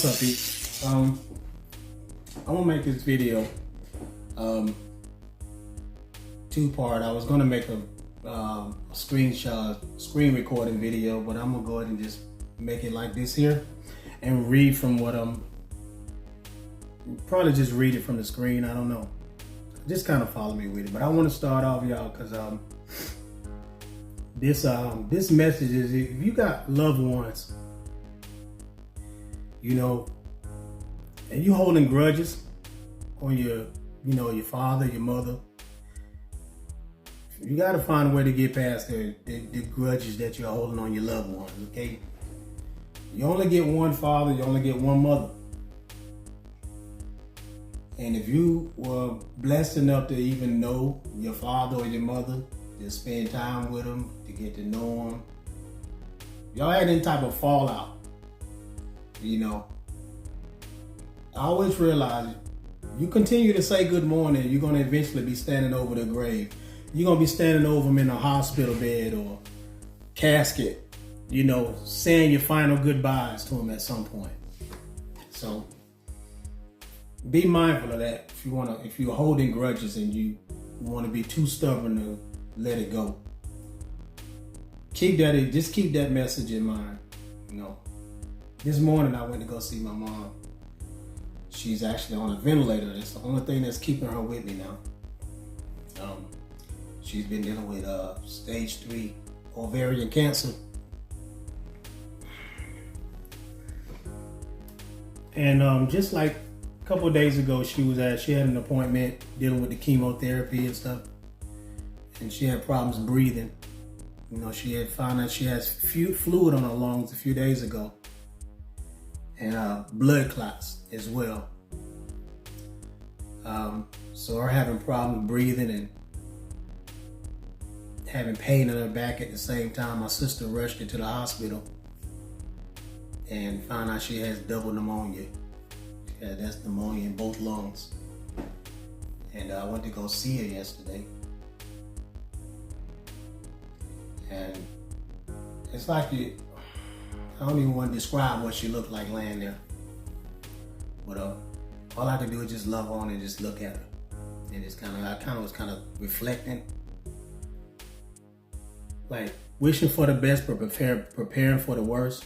What's up, peeps? I'm gonna make this video two-part. I was gonna make a screen recording video, but I'm gonna go ahead and just make it like this here and read from what probably just read it from the screen. I don't know. Just kind of follow me with it. But I want to start off, y'all, because this message is, if you got loved ones, you know, and you holding grudges on your father, your mother, you got to find a way to get past the grudges that you're holding on your loved ones, okay? You only get one father, you only get one mother. And if you were blessed enough to even know your father or your mother, to spend time with them, to get to know them, y'all had any type of fallout, you know, I always realize you continue to say good morning, you're going to eventually be standing over the grave. You're going to be standing over them in a hospital bed or casket, you know, saying your final goodbyes to them at some point. So be mindful of that if you're holding grudges and you want to be too stubborn to let it go. Just keep that message in mind. You know, this morning I went to go see my mom. She's actually on a ventilator. That's the only thing that's keeping her with me now. She's been dealing with stage 3 ovarian cancer. And just like a couple of days ago, she had an appointment dealing with the chemotherapy and stuff. And she had problems breathing. You know, she had found out she has fluid on her lungs a few days ago. And blood clots as well. So her having problems breathing and having pain in her back at the same time, my sister rushed her to the hospital and found out she has double pneumonia. That's pneumonia in both lungs. And I went to go see her yesterday. And it's like I don't even want to describe what she looked like laying there. But all I could do is just love on and just look at her. And I was kind of reflecting. Like wishing for the best, but preparing for the worst.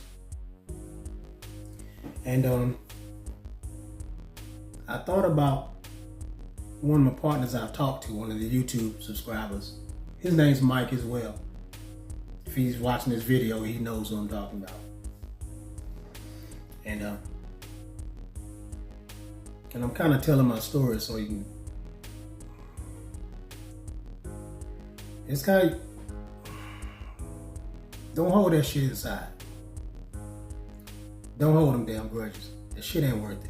And I thought about one of my partners I've talked to, one of the YouTube subscribers. His name's Mike as well. If he's watching this video, he knows what I'm talking about. And I'm kind of telling my story so you can. It's kind of, don't hold that shit inside. Don't hold them damn grudges. That shit ain't worth it.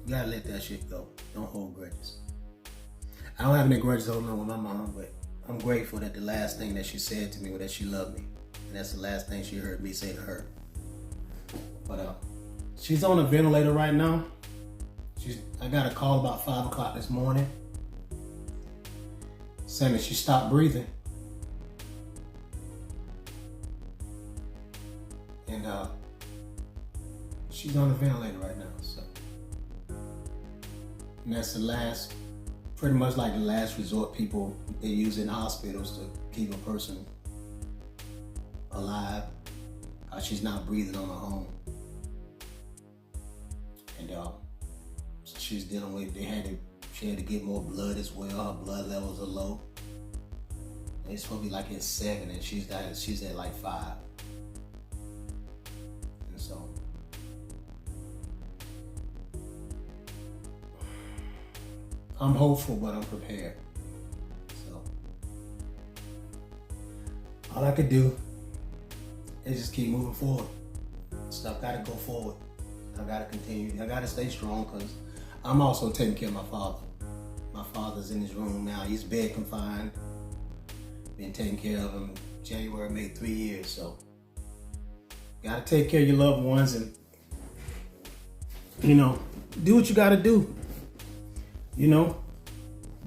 You gotta let that shit go. Don't hold grudges. I don't have any grudges holding on with my mom, but I'm grateful that the last thing that she said to me was that she loved me. And that's the last thing she heard me say to her. But she's on a ventilator right now. I got a call about 5 o'clock this morning saying that she stopped breathing. And she's on a ventilator right now. So, and that's pretty much like the last resort people they use in hospitals to keep a person alive. She's not breathing on her own. And so she's dealing with, she had to get more blood as well. Her blood levels are low. It's supposed to be like at 7 and she's at like 5. And so I'm hopeful, but I'm prepared. So all I could do is just keep moving forward. Stuff gotta go forward. I gotta continue. I gotta stay strong because I'm also taking care of my father. My father's in his room now. He's bed confined. Been taking care of him. January made 3 years. So gotta take care of your loved ones and, you know, do what you gotta do. You know,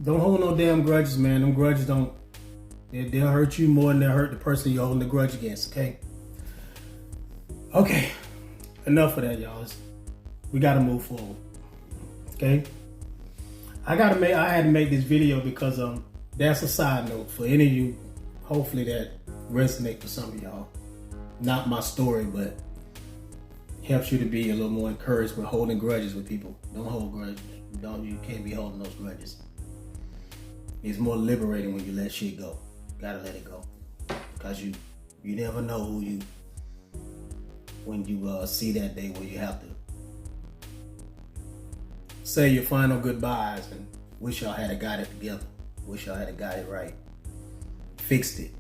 don't hold no damn grudges, man. Them grudges they'll hurt you more than they'll hurt the person you're holding the grudge against, okay? Okay, enough of that, y'all. We got to move forward. Okay. I had to make this video because that's a side note for any of you. Hopefully that resonates with some of y'all. Not my story, but helps you to be a little more encouraged with holding grudges with people. Don't hold grudges. You can't be holding those grudges. It's more liberating when you let shit go. Gotta let it go. Because you never know when you see that day where you have to say your final goodbyes and wish y'all had got it together. Wish y'all had got it right. Fixed it.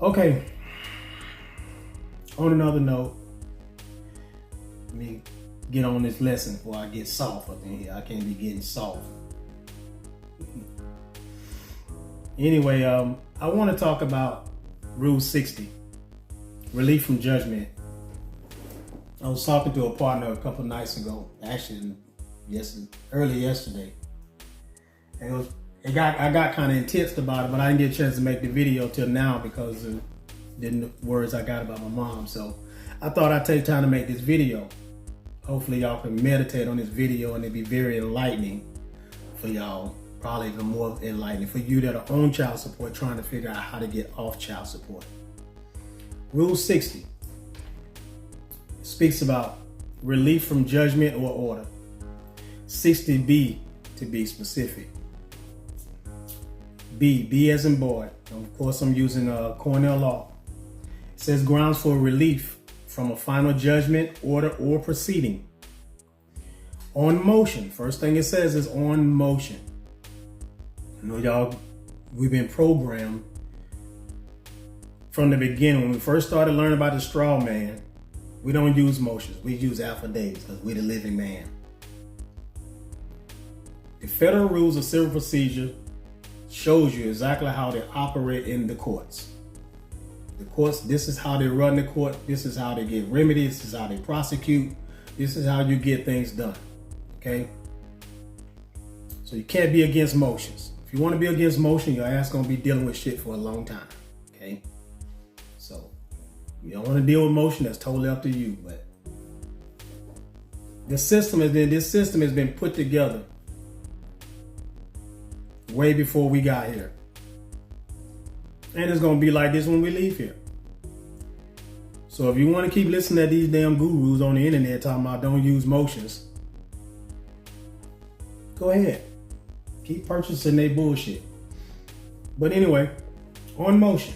Okay. On another note, let me get on this lesson before I get soft up in here. I can't be getting soft. Anyway, I want to talk about Rule 60, relief from judgment. I was talking to a partner a couple nights ago, actually early yesterday, and I got kind of intense about it, but I didn't get a chance to make the video till now because of the words I got about my mom. So I thought I'd take time to make this video. Hopefully y'all can meditate on this video and it'll be very enlightening for y'all. Probably even more enlightening for you that are on child support trying to figure out how to get off child support. Rule 60 speaks about relief from judgment or order. 60B to be specific. B as in boy. Of course, I'm using Cornell law. It says grounds for relief from a final judgment, order, or proceeding. On motion. First thing it says is on motion. I know y'all, we've been programmed from the beginning. When we first started learning about the straw man, we don't use motions. We use affidavits because we're the living man. The Federal Rules of Civil Procedure shows you exactly how they operate in the courts. The courts, this is how they run the court. This is how they get remedies. This is how they prosecute. This is how you get things done. Okay? So you can't be against motions. If you want to be against motion, your ass gonna be dealing with shit for a long time. Okay? So you don't want to deal with motion, that's totally up to you. But this system has been put together way before we got here. And it's going to be like this when we leave here. So if you want to keep listening to these damn gurus on the internet talking about don't use motions, go ahead. Keep purchasing their bullshit. But anyway, on motion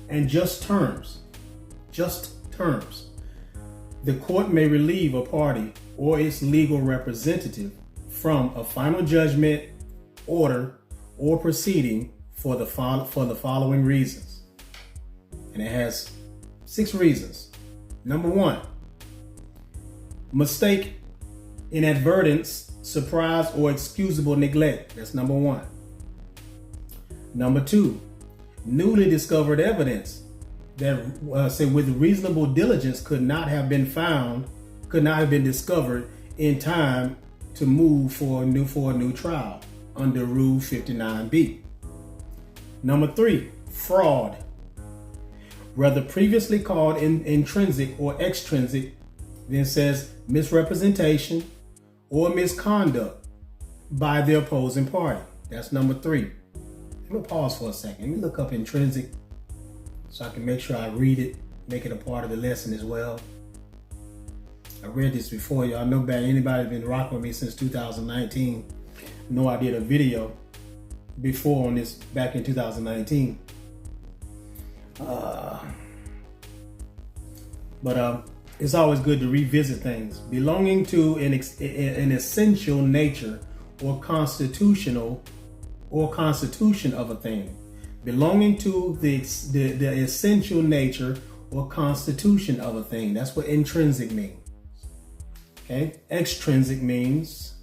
and just terms, the court may relieve a party or its legal representative from a final judgment, order, or proceeding for the following reasons. And it has 6 reasons. Number 1, mistake, inadvertence, surprise, or excusable neglect. That's number 1. Number 2, newly discovered evidence that with reasonable diligence could not have been discovered in time to move for a new trial under Rule 59B. Number 3, fraud. Whether previously called intrinsic or extrinsic, then says misrepresentation or misconduct by the opposing party. That's number 3. Let me pause for a second. Let me look up intrinsic so I can make sure I read it, make it a part of the lesson as well. I read this before. Y'all know back, anybody been rocking with me since 2019, know I did a video before on this back in 2019. But it's always good to revisit things. Belonging to an essential nature or constitution of a thing. Belonging to the essential nature or constitution of a thing. That's what intrinsic means. Okay? Extrinsic means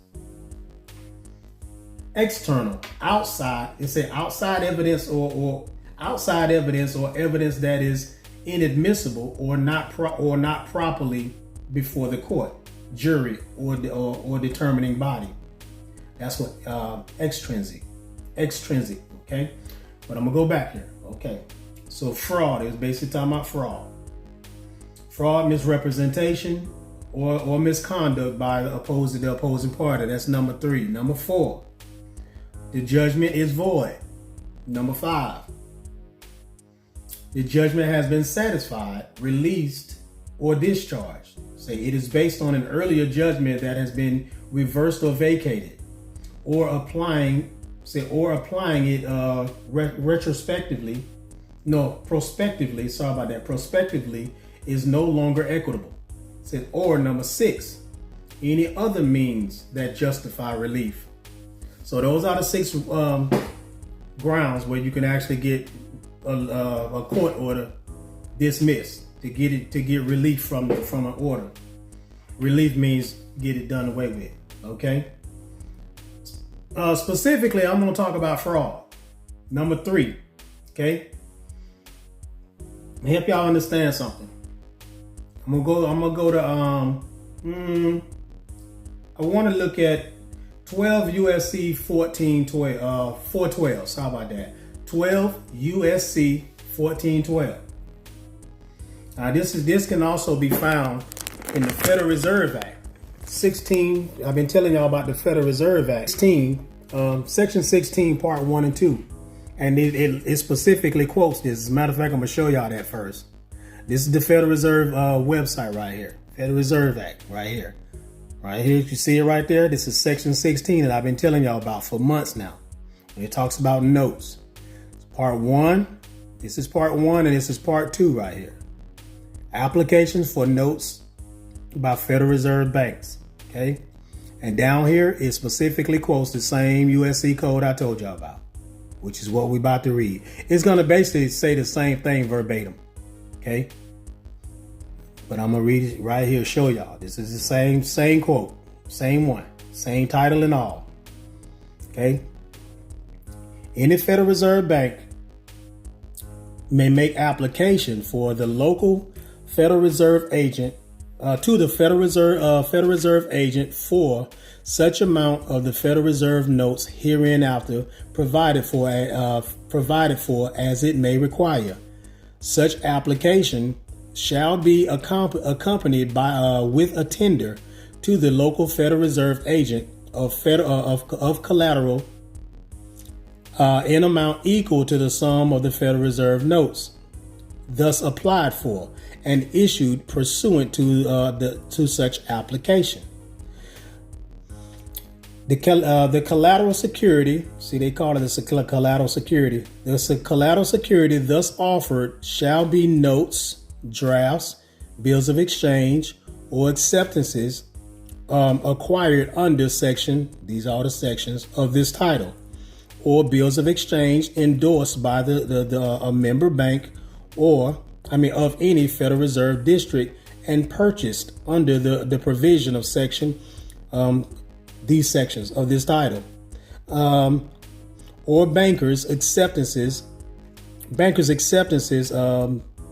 external, outside. It says outside evidence or evidence that is inadmissible or not properly before the court, jury, or determining body. That's what extrinsic. Okay, but I'm gonna go back here. Okay, so fraud is basically talking about fraud. fraud, misrepresentation, or misconduct by the opposing party. That's number 3. Number 4, the judgment is void. Number 5, the judgment has been satisfied, released, or discharged. Say it is based on an earlier judgment that has been reversed or vacated, or applying it retrospectively. No, prospectively. Sorry about that. Prospectively is no longer equitable. Said, or number 6, any other means that justify relief. So those are the 6 grounds where you can actually get a court order dismissed to get relief from an order. Relief means get it done away with. Okay. Specifically, I'm going to talk about fraud. Number 3. Okay. To help y'all understand something. I'm gonna go to I want to look at 12 USC 412. Sorry about that. 12 USC 1412. This can also be found in the Federal Reserve Act 16. I've been telling y'all about the Federal Reserve Act 16, Section 16, Part 1 and 2. And it specifically quotes this. As a matter of fact, I'm going to show y'all that first. This is the Federal Reserve website right here. Federal Reserve Act right here. Right here, you see it right there. This is Section 16 that I've been telling y'all about for months now. And it talks about notes. It's Part 1. This is Part 1 and this is Part 2 right here. Applications for notes by Federal Reserve banks. Okay. And down here, it specifically quotes the same USC code I told y'all about, which is what we're about to read. It's going to basically say the same thing verbatim. Okay. But I'm going to read it right here, show y'all. This is the same quote, same one, same title and all. Okay. Any Federal Reserve bank may make application for the local Federal Reserve agent to the Federal Reserve agent for such amount of the Federal Reserve notes hereinafter provided for as it may require. Such application shall be accompanied by with a tender to the local Federal Reserve agent of collateral in amount equal to the sum of the Federal Reserve notes thus applied for and issued pursuant to such application. The collateral security, see they call it the collateral security. The collateral security thus offered shall be notes, drafts, bills of exchange, or acceptances acquired under these are the sections of this title, or bills of exchange endorsed by a member bank of any Federal Reserve district and purchased under the provision of these sections of this title, or bankers' acceptances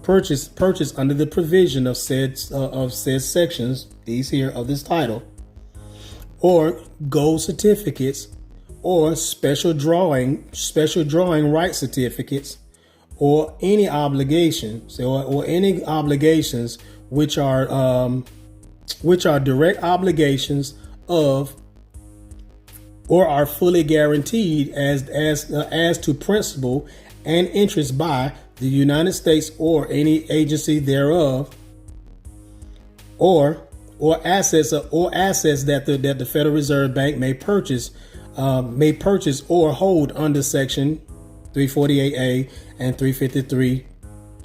purchased under the provision of said sections, these here of this title, or gold certificates, or special drawing right certificates, or any obligations, or any obligations which are direct obligations of or are fully guaranteed as to principal and interest by the United States or any agency thereof, or assets that the Federal Reserve Bank may purchase or hold under Section 348A and 353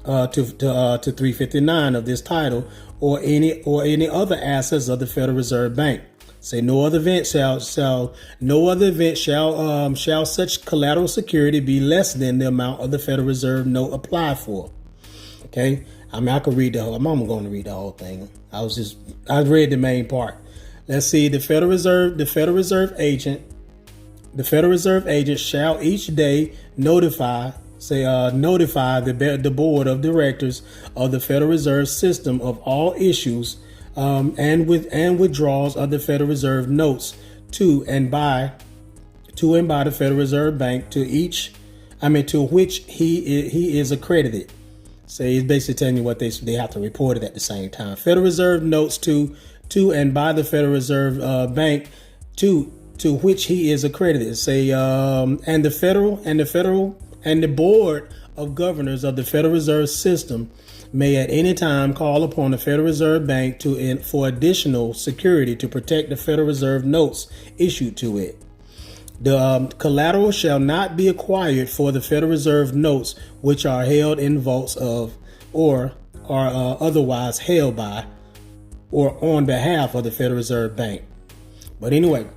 to 359 of this title, or any other assets of the Federal Reserve Bank. Say no other event shall such collateral security be less than the amount of the Federal Reserve note applied for. Okay, I could read the whole. I'm going to read the whole thing. I read the main part. Let's see. The Federal Reserve agent shall each day notify the board of directors of the Federal Reserve System of all issues and withdrawals of the Federal Reserve notes to and by the Federal Reserve Bank to which he is accredited. So he's basically telling you what they have to report it at the same time. Federal Reserve notes to and by the Federal Reserve Bank to which he is accredited. Say and the board of governors of the Federal Reserve System may at any time call upon the Federal Reserve Bank for additional security to protect the Federal Reserve notes issued to it. The collateral shall not be acquired for the Federal Reserve notes which are held in vaults of or are otherwise held by or on behalf of the Federal Reserve Bank. But anyway,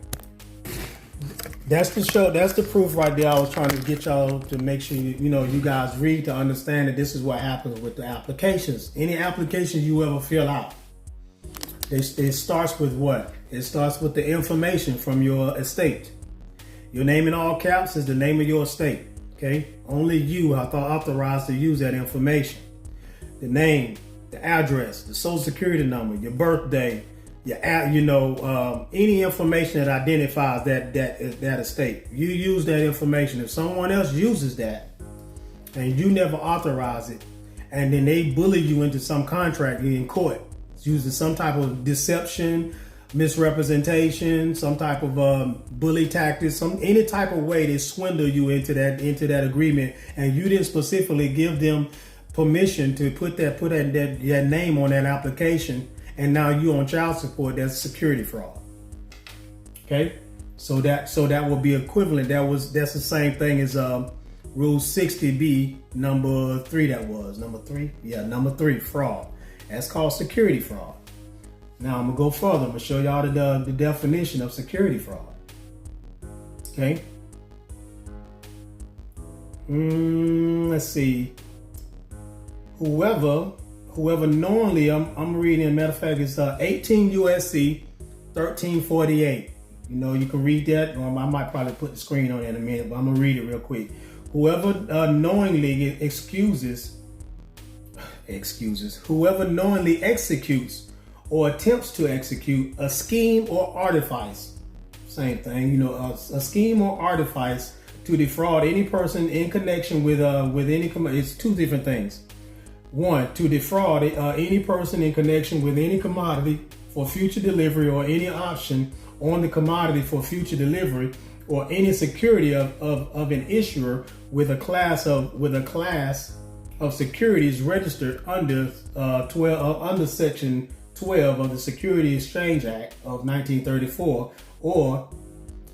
that's the show. That's the proof right there. I was trying to get y'all to make sure you guys read to understand that this is what happens with the applications. Any application you ever fill out, it starts with what? It starts with the information from your estate. Your name in all caps is the name of your estate. Okay, only you are authorized to use that information. The name, the address, the social security number, your birthday, any information that identifies that estate. You use that information. If someone else uses that and you never authorize it, and then they bully you into some contract in court, it's using some type of deception, misrepresentation, some type of bully tactics, any type of way they swindle you into that agreement, and you didn't specifically give them permission to put that name on that application, and now you on child support. That's security fraud. Okay, so that would be equivalent. That's the same thing as Rule 60B number 3. That was number 3. Yeah, number 3, fraud. That's called security fraud. Now I'm gonna go further. I'm gonna show y'all the definition of security fraud. Okay. Let's see. Whoever knowingly, I'm reading. Matter of fact, it's 18 USC 1348. You can read that. I might probably put the screen on it in a minute, but I'm gonna read it real quick. Whoever knowingly whoever knowingly executes or attempts to execute a scheme or artifice, same thing, a scheme or artifice to defraud any person in connection with any, it's two different things. One, to defraud any person in connection with any commodity for future delivery or any option on the commodity for future delivery or any security of an issuer with a class of securities registered under Section 12 of the Securities Exchange Act of 1934, or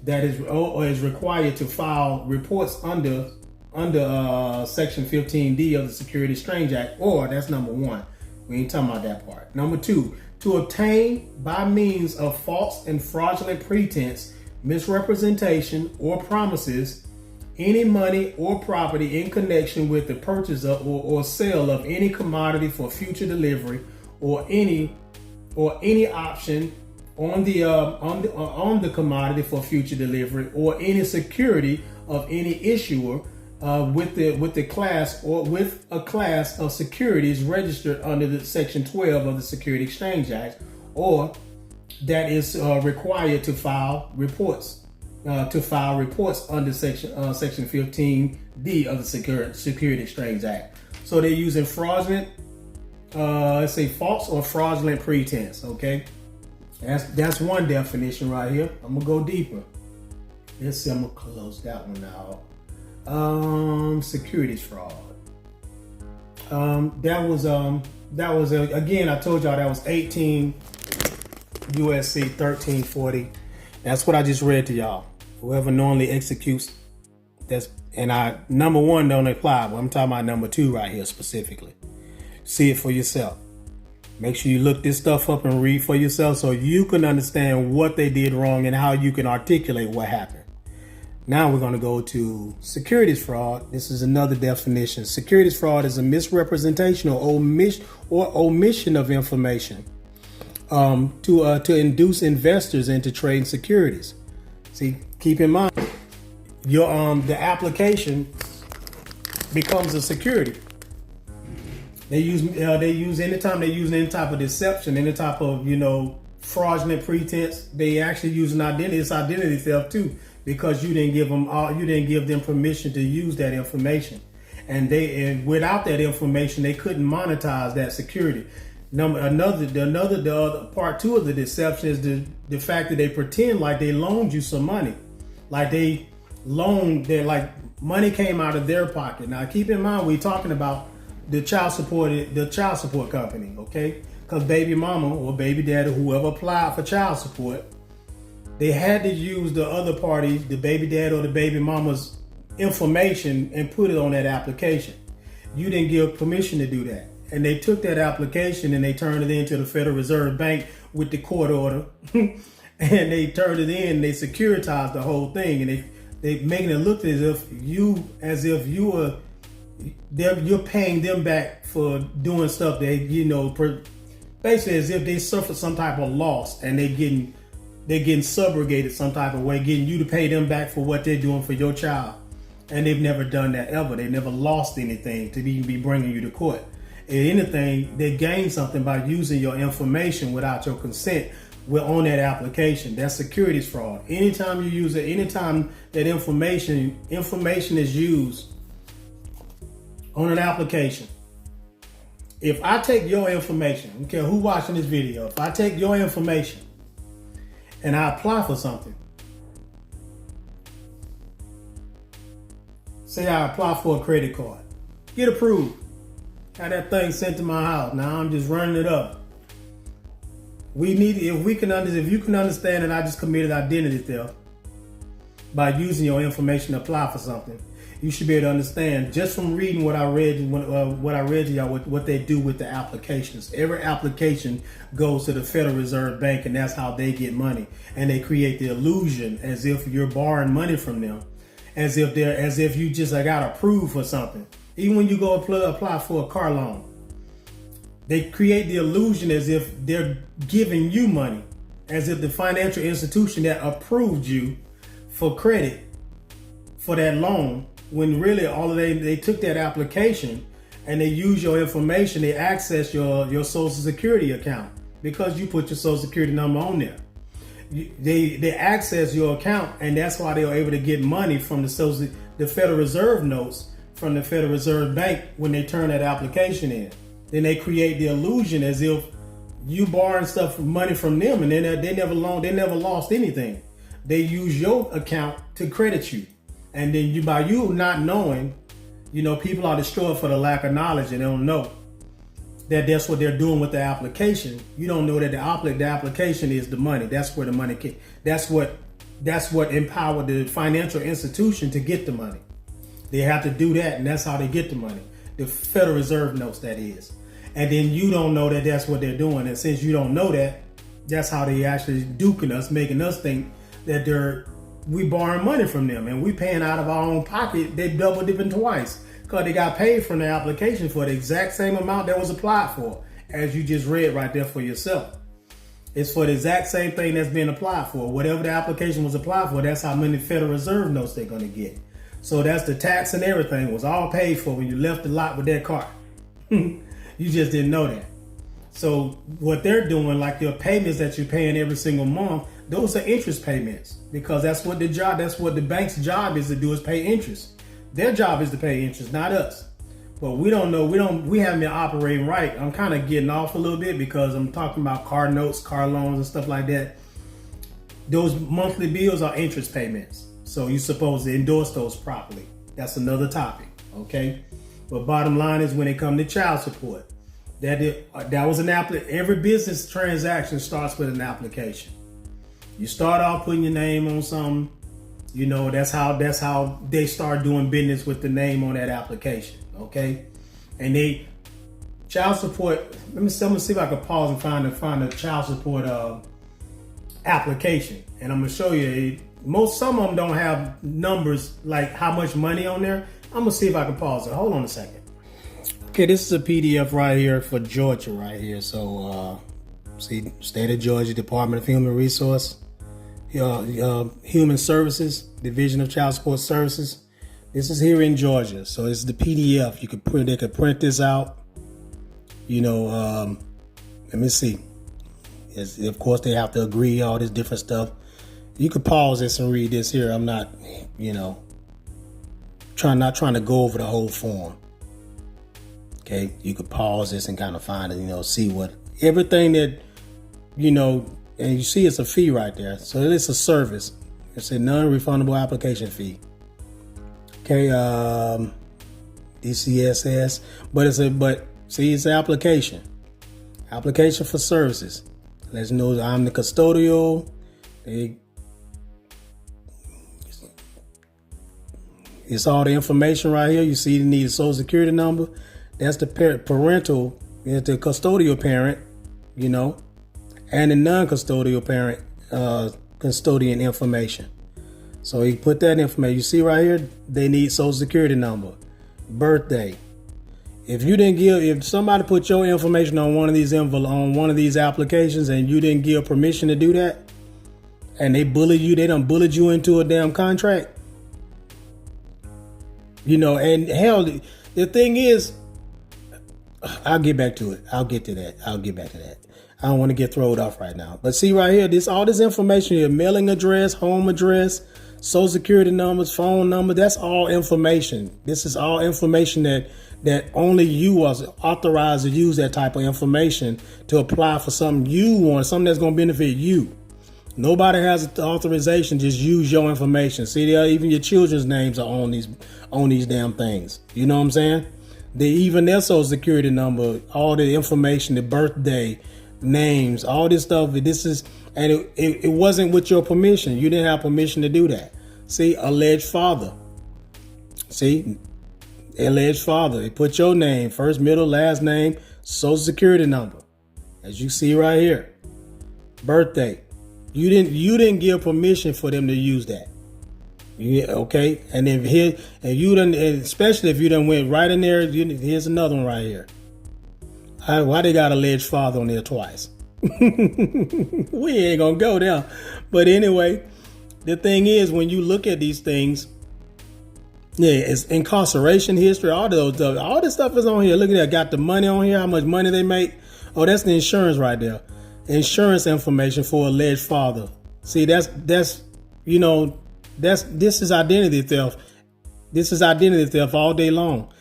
is required to file reports under Section 15D of the Securities Exchange Act, or that's number 1. We ain't talking about that part. Number 2, to obtain by means of false and fraudulent pretense, misrepresentation, or promises any money or property in connection with the purchase of or sale of any commodity for future delivery or any option on the commodity for future delivery or any security of any issuer with the class or with a class of securities registered under the Section 12 of the Securities Exchange Act, or that is required to file reports under Section 15D of the Securities Exchange Act. So they're using fraudulent, let's say false or fraudulent pretense. Okay, that's one definition right here. I'm gonna go deeper. Let's see. I'm gonna close that one out. Securities fraud. That was again, I told y'all that was 18 USC 1340. That's what I just read to y'all. Whoever knowingly executes, number 1 don't apply, but I'm talking about number 2 right here specifically. See it for yourself. Make sure you look this stuff up and read for yourself so you can understand what they did wrong and how you can articulate what happened. Now we're going to go to securities fraud. This is another definition. Securities fraud is a misrepresentation or omission of information to induce investors into trading securities. See, keep in mind, the application becomes a security. They use anytime they use any type of deception, any type of fraudulent pretense. They actually use it's identity theft too, because you didn't give them permission to use that information. and without that information, they couldn't monetize that security. The other part two of the deception is the fact that they pretend like they loaned you some money, like they loaned their, like money came out of their pocket. Now keep in mind, we're talking about the child support company, okay? Because baby mama or baby daddy, whoever applied for child support, they had to use the other party, the baby dad or the baby mama's information and put it on that application. You didn't give permission to do that. And they took that application and they turned it into the Federal Reserve Bank with the court order. And they turned it in, they securitized the whole thing. And they making it look as if you're paying them back for doing stuff that, basically as if they suffered some type of loss and they're getting subrogated some type of way, getting you to pay them back for what they're doing for your child. And they've never done that ever. They never lost anything to even be bringing you to court. If anything, they gain something by using your information without your consent on that application. That's securities fraud. Anytime you use it, anytime that information is used on an application, if I take your information, I don't care who's watching this video, if I take your information and I apply for something, say I apply for a credit card, get approved, have that thing sent to my house. Now I'm just running it up. If you can understand that I just committed identity theft by using your information to apply for something, you should be able to understand just from reading what I read to y'all, what they do with the applications. Every application goes to the Federal Reserve Bank, and that's how they get money. And they create the illusion as if you're borrowing money from them, as if you just got approved for something. Even when you go apply for a car loan, they create the illusion as if they're giving you money, as if the financial institution that approved you for credit for that loan, when really they took that application and they use your information, they access your Social Security account because you put your Social Security number on there. They access your account, and that's why they were able to get money from the Federal Reserve notes from the Federal Reserve Bank when they turn that application in. Then they create the illusion as if you borrowing money from them, and then they never lost anything. They use your account to credit you. And then by you not knowing, people are destroyed for the lack of knowledge, and they don't know that that's what they're doing with the application. You don't know that the application is the money. That's where the money came. That's what empowered the financial institution to get the money. They have to do that, and that's how they get the money. The Federal Reserve notes, that is. And then you don't know that that's what they're doing. And since you don't know that, that's how they actually duking us, making us think that we borrowing money from them and we paying out of our own pocket. They double dipping twice because they got paid from the application for the exact same amount that was applied for, as you just read right there for yourself. It's for the exact same thing that's being applied for. Whatever the application was applied for, that's how many Federal Reserve notes they're going to get. So that's the tax and everything was all paid for when you left the lot with that car. You just didn't know that. So what they're doing, like your payments that you're paying every single month, those are interest payments, because that's what the bank's job is to do, is pay interest. Their job is to pay interest, not us. But we don't know. We haven't been operating right. I'm kind of getting off a little bit because I'm talking about car notes, car loans and stuff like that. Those monthly bills are interest payments. So you're supposed to endorse those properly. That's another topic, okay? But bottom line is, when it comes to child support, that was an every business transaction starts with an application. You start off putting your name on something, that's how they start doing business with the name on that application, okay? And child support, I'm gonna see if I can pause and find a child support application, and I'm gonna show you. Some of them don't have numbers like how much money on there. I'm gonna see if I can pause it. Hold on a second. Okay, this is a PDF right here for Georgia right here. So see, State of Georgia Department of Human Resource, Human Services, Division of Child Support Services. This is here in Georgia. So it's the PDF. They could print this out. Let me see. Of course, they have to agree, all this different stuff. You could pause this and read this here. I'm not, not trying to go over the whole form. Okay, you could pause this and kind of find it, see what everything that, and you see it's a fee right there. So it's a service. It's a non-refundable application fee. Okay, DCSS, but it's an application. Application for services. Let's know I'm the custodial. It's all the information right here. You see you need a social security number. That's the parental, it's the custodial parent, and the non-custodial parent custodian information. So he put that information. You see right here, they need social security number, birthday. If somebody put your information on one of these applications and you didn't give permission to do that, and they done bullied you into a damn contract, and hell, the thing is, I'll get back to it. I'll get back to that. I don't want to get thrown off right now. But see right here, all this information here, mailing address, home address, social security numbers, phone number, that's all information. This is all information that only you are authorized to use that type of information to apply for something you want, something that's going to benefit you. Nobody has the authorization. Just use your information. See, even your children's names are on these damn things. You know what I'm saying? Even their social security number, all the information, the birthday, names, all this stuff. It wasn't with your permission. You didn't have permission to do that. See, alleged father. See, alleged father. They put your name, first, middle, last name, social security number, as you see right here. Birthday. You didn't give permission for them to use that. Okay, and then especially if you done went right in there. Here's another one right here. Why they got alleged father on there twice? We ain't gonna go there. But anyway, the thing is, when you look at these things, it's incarceration history. All this stuff is on here. Look at that. Got the money on here. How much money they make? Oh, that's the insurance right there. Insurance information for alleged father. See, this is identity theft. This is identity theft all day long.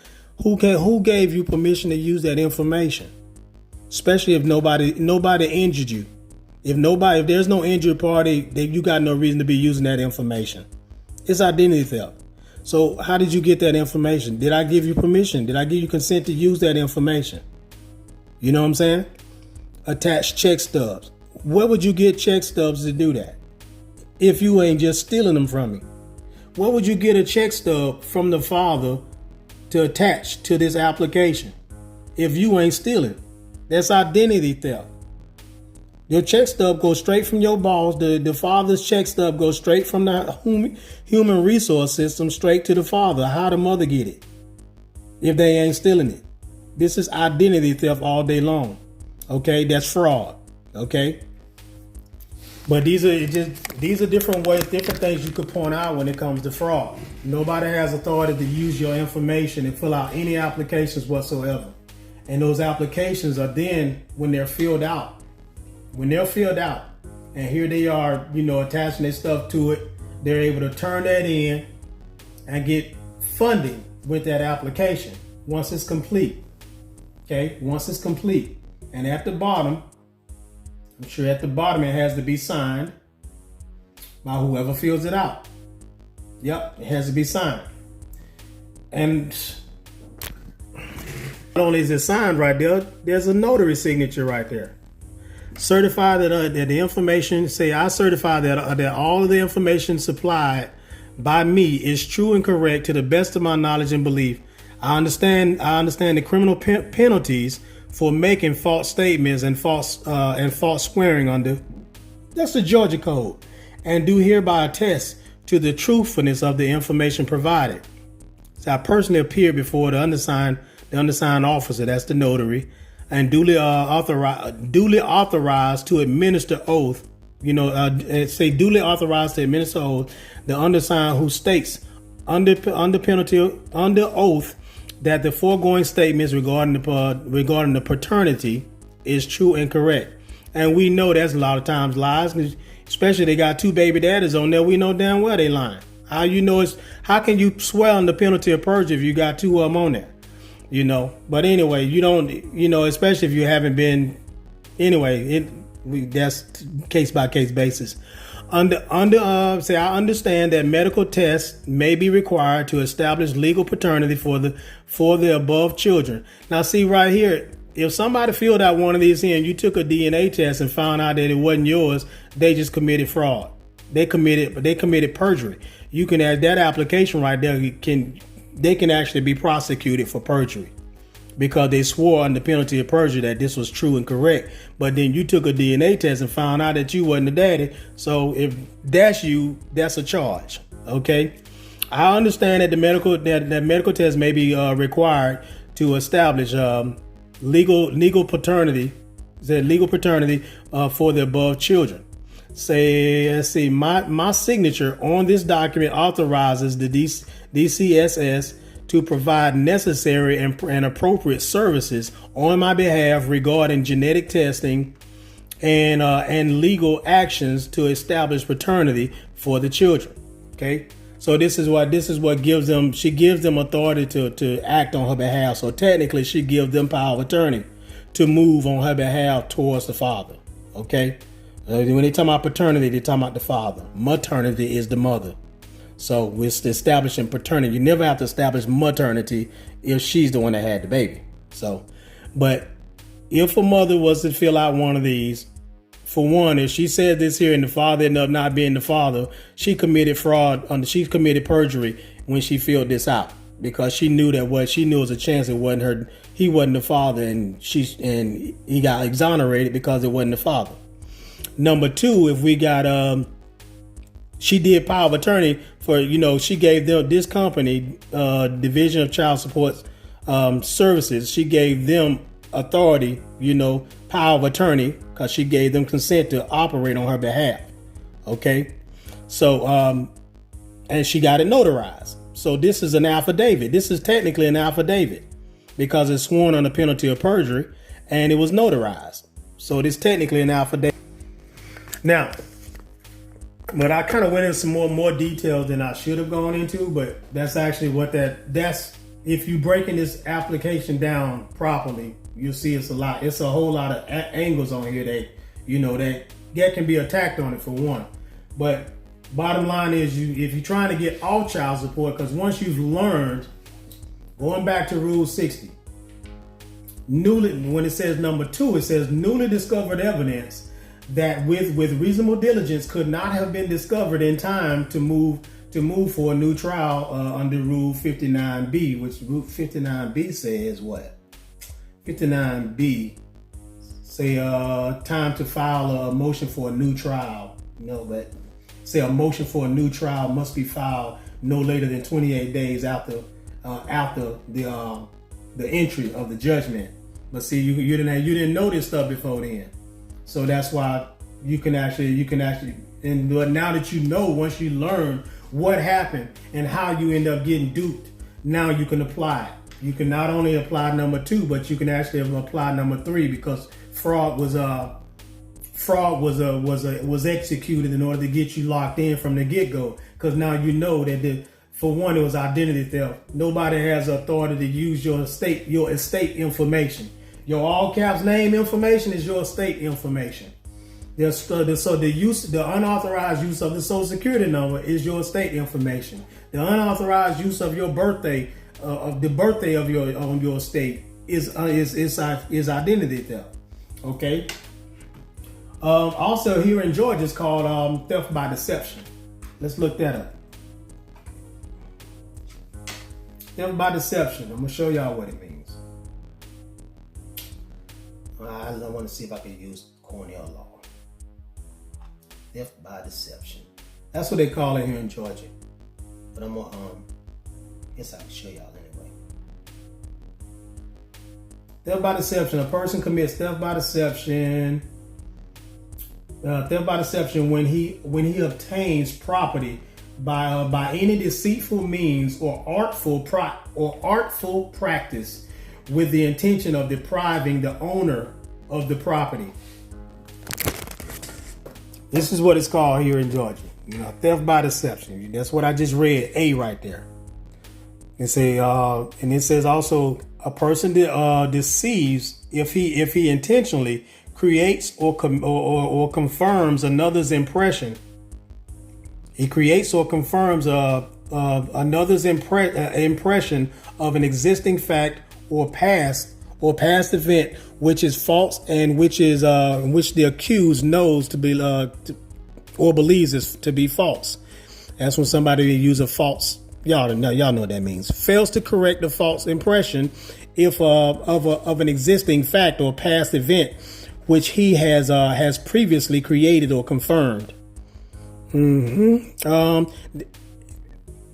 Who gave you permission to use that information? Especially if nobody injured you. If there's no injured party, then you got no reason to be using that information. It's identity theft. So how did you get that information? Did I give you permission? Did I give you consent to use that information? You know what I'm saying? Attached check stubs. Where would you get check stubs to do that? If you ain't just stealing them from me. Where would you get a check stub from the father to attach to this application if you ain't stealing? That's identity theft. Your check stub goes straight from your boss. The father's check stub goes straight from the human resource system straight to the father. How the mother get it if they ain't stealing it? This is identity theft all day long. Okay, that's fraud. Okay, but these are different ways, different things you could point out when it comes to fraud. Nobody has authority to use your information and fill out any applications whatsoever. And those applications are then, when they're filled out, and here they are, attaching their stuff to it, they're able to turn that in and get funding with that application once it's complete. Okay, once it's complete. And at the bottom, I'm sure at the bottom it has to be signed by whoever fills it out. Yep, it has to be signed. And not only is it signed right there, there's a notary signature right there. Certify that the information, I certify that all of the information supplied by me is true and correct to the best of my knowledge and belief. I understand the criminal penalties for making false statements and false swearing under. That's the Georgia Code. And do hereby attest to the truthfulness of the information provided. So I personally appear before the undersigned officer, that's the notary, and duly authorized to administer oath. Duly authorized to administer oath. The undersigned who states under oath that the foregoing statements regarding the paternity is true and correct. And we know that's a lot of times lies, especially they got two baby daddies on there. We know damn well they lying. How can you swear on the penalty of perjury if you got two of them on there? But anyway, you don't, especially if you haven't been, anyway, that's case by case basis. I understand that medical tests may be required to establish legal paternity for the above children. Now, see right here, if somebody filled out one of these here and you took a DNA test and found out that it wasn't yours, they just committed fraud. They committed perjury. You can add that application right there. They can actually be prosecuted for perjury because they swore under penalty of perjury that this was true and correct. But then you took a DNA test and found out that you wasn't the daddy. So if that's you, that's a charge. Okay. I understand that the medical test may be required to establish legal paternity for the above children. Let's see, my signature on this document authorizes the DCSS to provide necessary and appropriate services on my behalf regarding genetic testing and legal actions to establish paternity for the children. Okay, so this is what gives them. She gives them authority to act on her behalf. So technically, she gives them power of attorney to move on her behalf towards the father. Okay, when they talk about paternity, they talk about the father. Maternity is the mother. So we're establishing paternity. You never have to establish maternity if she's the one that had the baby. So, but if a mother was to fill out one of these, for one, if she said this here and the father ended up not being the father, she committed fraud. She committed perjury when she filled this out because she knew that what she knew was a chance it wasn't her. He wasn't the father, and he got exonerated because it wasn't the father. Number two, if we got she did power of attorney for, she gave them this company, Division of Child Support Services. She gave them authority, power of attorney, because she gave them consent to operate on her behalf. Okay. So, and she got it notarized. So this is an affidavit. This is technically an affidavit because it's sworn on the penalty of perjury and it was notarized. So it is technically an affidavit. Now, but I kind of went into some more details than I should have gone into, but that's actually that's if you breaking this application down properly, you'll see it's a whole lot of angles on here that can be attacked on it for one. But bottom line is if you're trying to get all child support, because once you've learned, going back to Rule 60, when it says number 2, it says newly discovered evidence that with reasonable diligence could not have been discovered in time to move for a new trial under Rule 59B, which Rule 59B says what? 59B say time to file a motion for a new trial. But say a motion for a new trial must be filed no later than 28 days after the entry of the judgment. But see, you didn't know this stuff before then. So that's why you can actually, and now that once you learn what happened and how you end up getting duped, now you can apply it. You can not only apply number 2, but you can actually apply number 3 because fraud was executed in order to get you locked in from the get-go. Because now you know that for one, it was identity theft. Nobody has authority to use your estate information. Your all caps name information is your estate information. The unauthorized use of the social security number is your estate information. The unauthorized use of your birthday, of the birthday of your estate is identity theft. Okay. Also here in Georgia, it's called theft by deception. Let's look that up. Theft by deception. I'm gonna show y'all what it means. I want to see if I can use Cornell law. Theft by deception. That's what they call it here in Georgia. But I'm gonna guess I can show y'all anyway. Theft by deception. A person commits theft by deception. Theft by deception when he obtains property by any deceitful means or artful practice with the intention of depriving the owner of the property. This is what it's called here in Georgia. theft by deception. That's what I just read. A right there. And say, and it says also a person that deceives if he intentionally creates or confirms another's impression. He creates or confirms another's impression of an existing fact or past event which is false and which the accused knows to be or believes is to be false. That's when somebody uses a false. Y'all know what that means. Fails to correct the false impression if of an existing fact or past event which he has previously created or confirmed.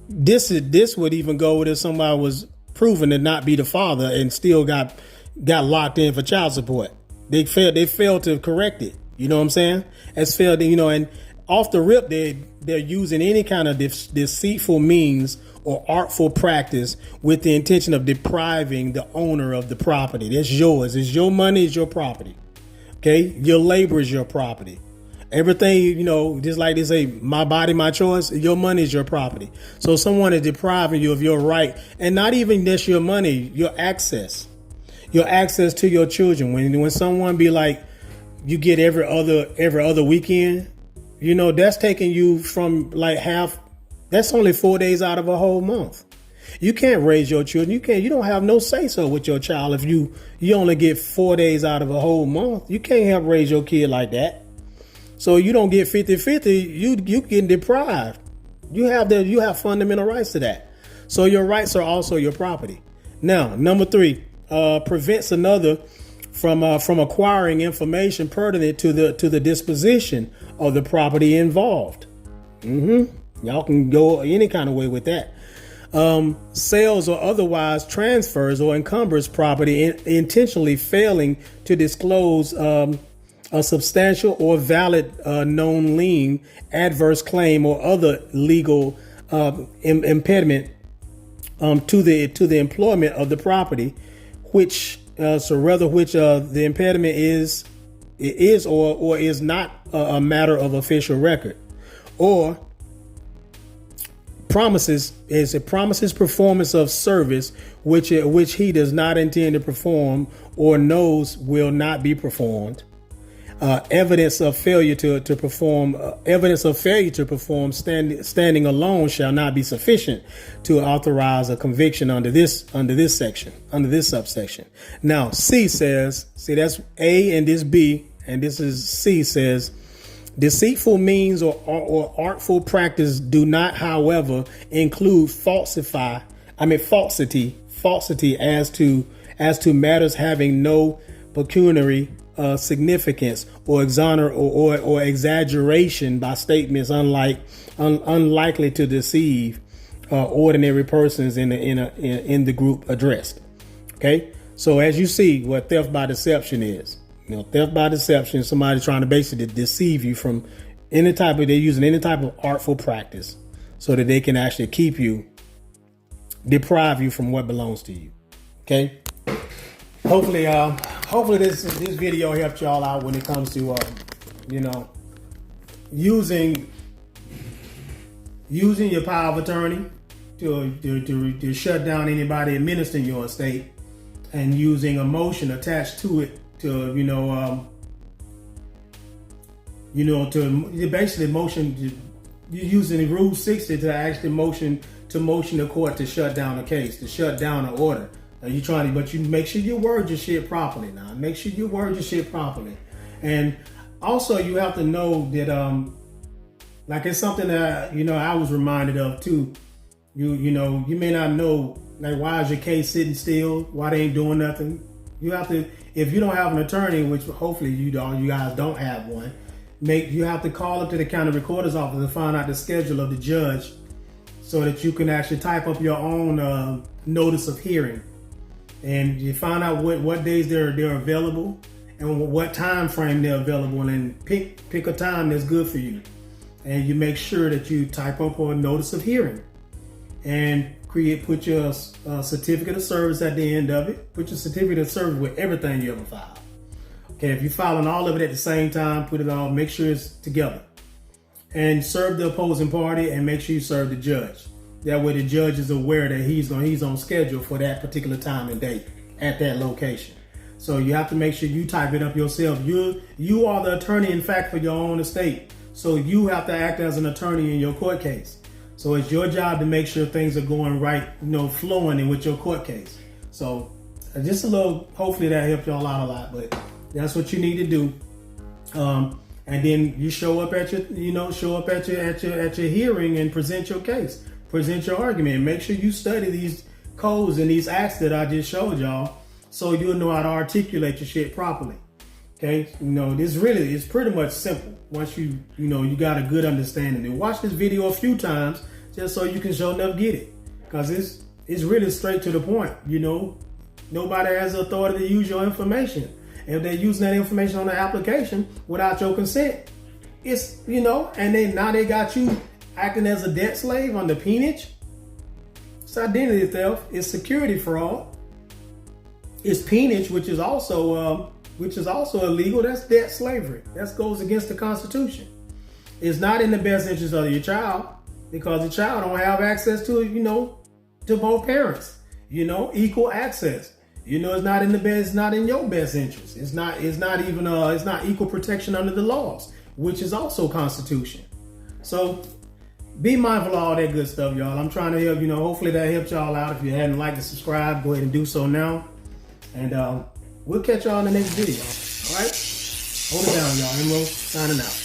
This would even go with if somebody was proven to not be the father and still got locked in for child support. They failed to correct it. You know what I'm saying? It's failed, and off the rip, they're using any kind of deceitful means or artful practice with the intention of depriving the owner of the property. That's yours. It's your money. It's your property. Okay, your labor is your property. Everything, just like they say, my body, my choice. Your money is your property. So someone is depriving you of your right, and not even just your money, your access to your children. When someone be like, you get every other weekend. That's taking you from like half. That's only 4 days out of a whole month. You can't raise your children. You don't have no say so with your child if you only get 4 days out of a whole month. You can't help raise your kid like that. So you don't get 50-50. You getting deprived. You have fundamental rights to that. So your rights are also your property. Now, number 3, prevents another from acquiring information pertinent to the disposition of the property involved. Y'all can go any kind of way with that. Sales or otherwise transfers or encumbers property intentionally failing to disclose a substantial or valid known lien, adverse claim, or other legal impediment to the employment of the property, which the impediment is or is not a matter of official record, or promises performance of service which he does not intend to perform or knows will not be performed. Evidence of failure to perform standing alone shall not be sufficient to authorize a conviction under this subsection. Now C says, see, that's A and this B, and this is C says, deceitful means or artful practice do not, however, include falsity as to matters having no pecuniary significance or exaggeration by statements unlikely to deceive ordinary persons in the group addressed. Okay, so as you see, what theft by deception is. Theft by deception, somebody trying to basically deceive you from they're using any type of artful practice so that they can actually deprive you from what belongs to you. Okay. Hopefully this video helped y'all out when it comes to, using your power of attorney to shut down anybody administering your estate, and using a motion attached to it to basically motion, using Rule 60 to actually motion the court to shut down a case, to shut down an order. But you make sure you word your shit properly now. Make sure you word your shit properly. And also you have to know that, like it's something that, I was reminded of too. You may not know, like, why is your case sitting still? Why they ain't doing nothing? You have to, if you don't have an attorney, which hopefully you guys don't have one, you have to call up to the county recorder's office and find out the schedule of the judge so that you can actually type up your own notice of hearing. And you find out what days they're available and what time frame they're available, and pick a time that's good for you. And you make sure that you type up a notice of hearing and put your certificate of service at the end of it. Put your certificate of service with everything you ever filed. Okay, if you're filing all of it at the same time, put it all, make sure it's together. and serve the opposing party, and make sure you serve the judge. That way the judge is aware that he's on schedule for that particular time and date at that location. So you have to make sure you type it up yourself. You are the attorney, in fact, for your own estate. So you have to act as an attorney in your court case. So it's your job to make sure things are going right, flowing in with your court case. So just a little, hopefully that helped y'all out a lot, but that's what you need to do. And then you show up at your hearing and present your case, present your argument. Make sure you study these codes and these acts that I just showed y'all, so you'll know how to articulate your shit properly. Okay, it's pretty much simple. Once you got a good understanding. And watch this video a few times just so you can show enough get it, because it's really straight to the point. Nobody has the authority to use your information. If they're using that information on the application without your consent, it's, and then now they got you acting as a debt slave under peonage. It's identity theft. It's security fraud. It's peonage, which is also illegal. That's debt slavery. That goes against the Constitution. It's not in the best interest of your child, because the child don't have access to, to both parents. Equal access. It's not in it's not in your best interest. It's not equal protection under the laws, which is also Constitution. So be mindful of all that good stuff, y'all. I'm trying to help, hopefully that helped y'all out. If you hadn't liked and subscribed, go ahead and do so now. And we'll catch y'all in the next video. All right? Hold it down, y'all. Emerald signing out.